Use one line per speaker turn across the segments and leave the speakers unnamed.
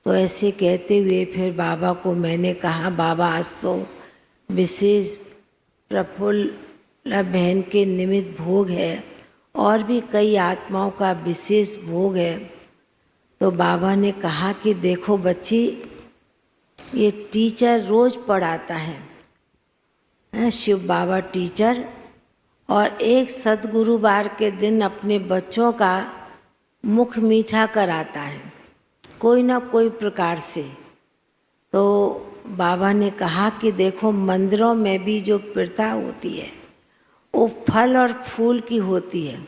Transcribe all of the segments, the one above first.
तो ऐसे कहते हुए फिर बाबा को मैंने कहा, बाबा आज तो विशेष प्रफुल्ल बहन के निमित्त भोग है और भी कई आत्माओं का विशेष भोग है। तो बाबा ने कहा कि देखो बच्ची, ये टीचर रोज़ पढ़ाता है, शिव बाबा टीचर, और एक सद्गुरुवार के दिन अपने बच्चों का मुख मीठा कराता है कोई ना कोई प्रकार से। तो बाबा ने कहा कि देखो मंदिरों में भी जो प्रथा होती है वो फल और फूल की होती है।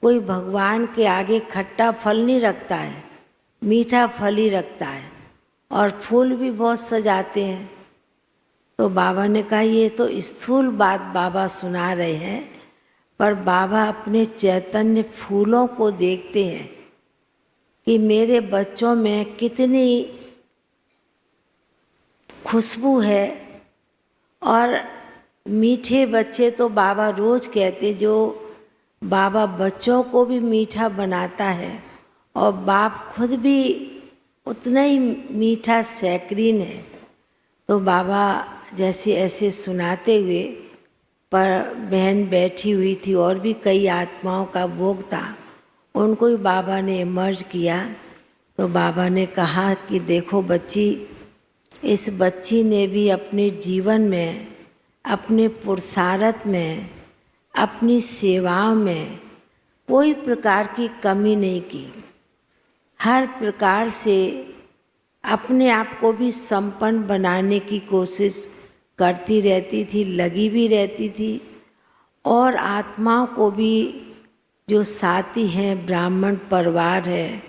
कोई भगवान के आगे खट्टा फल नहीं रखता है, मीठा फल ही रखता है, और फूल भी बहुत सजाते हैं। तो बाबा ने कहा ये तो स्थूल बात बाबा सुना रहे हैं, पर बाबा अपने चैतन्य फूलों को देखते हैं कि मेरे बच्चों में कितनी खुशबू है। और मीठे बच्चे तो बाबा रोज़ कहते, जो बाबा बच्चों को भी मीठा बनाता है और बाप खुद भी उतना ही मीठा सैकरीन है। तो बाबा जैसे ऐसे सुनाते हुए, पर बहन बैठी हुई थी और भी कई आत्माओं का भोग था, उनको ही बाबा ने इमर्ज किया। तो बाबा ने कहा कि देखो बच्ची, इस बच्ची ने भी अपने जीवन में, अपने पुरुषार्थ में, अपनी सेवाओं में कोई प्रकार की कमी नहीं की। हर प्रकार से अपने आप को भी संपन्न बनाने की कोशिश करती रहती थी, लगी भी रहती थी। और आत्माओं को भी, जो साथी हैं, ब्राह्मण परिवार है,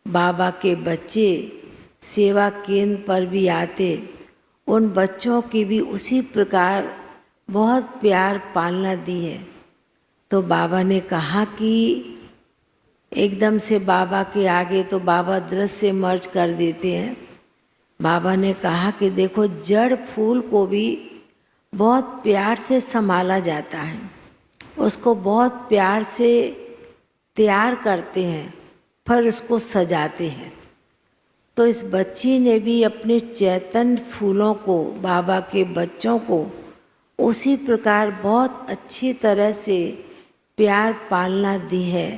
बाबा के बच्चे सेवा केंद्र पर भी आते, उन बच्चों की भी उसी प्रकार बहुत प्यार पालना दी है। तो बाबा ने कहा कि एकदम से बाबा के आगे तो बाबा दृश्य मर्ज कर देते हैं। बाबा ने कहा कि देखो जड़ फूल को भी बहुत प्यार से संभाला जाता है, उसको बहुत प्यार से तैयार करते हैं, फिर उसको सजाते हैं। तो इस बच्ची ने भी अपने चैतन्य फूलों को, बाबा के बच्चों को उसी प्रकार बहुत अच्छी तरह से प्यार पालना दी है।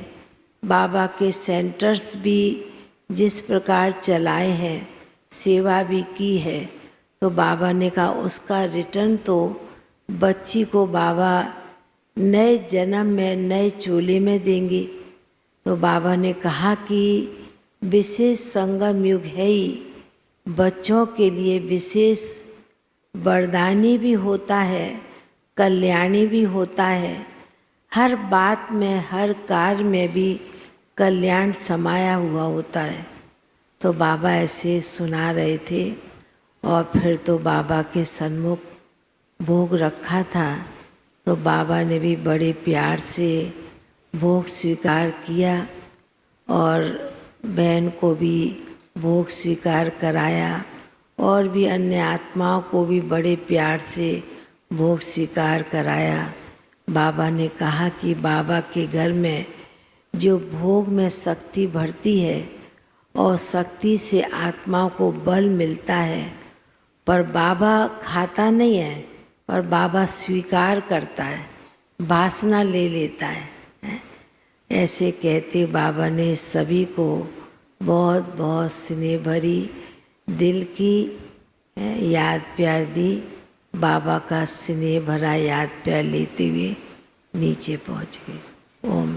बाबा के सेंटर्स भी जिस प्रकार चलाए हैं, सेवा भी की है। तो बाबा ने कहा उसका रिटर्न तो बच्ची को बाबा नए जन्म में नए चोले में देंगे। तो बाबा ने कहा कि विशेष संगम युग है ही, बच्चों के लिए विशेष वरदानी भी होता है, कल्याणी भी होता है। हर बात में, हर कार्य में भी कल्याण समाया हुआ होता है। तो बाबा ऐसे सुना रहे थे। और फिर तो बाबा के सन्मुख भोग रखा था, तो बाबा ने भी बड़े प्यार से भोग स्वीकार किया और बहन को भी भोग स्वीकार कराया, और भी अन्य आत्माओं को भी बड़े प्यार से भोग स्वीकार कराया। बाबा ने कहा कि बाबा के घर में जो भोग में शक्ति भरती है और शक्ति से आत्माओं को बल मिलता है, पर बाबा खाता नहीं है, पर बाबा स्वीकार करता है, वासना ले लेता है। ऐसे कहते बाबा ने सभी को बहुत बहुत स्नेह भरी दिल की याद प्यार दी। बाबा का स्नेह भरा याद प्यार लेते हुए नीचे पहुँच गए। ओम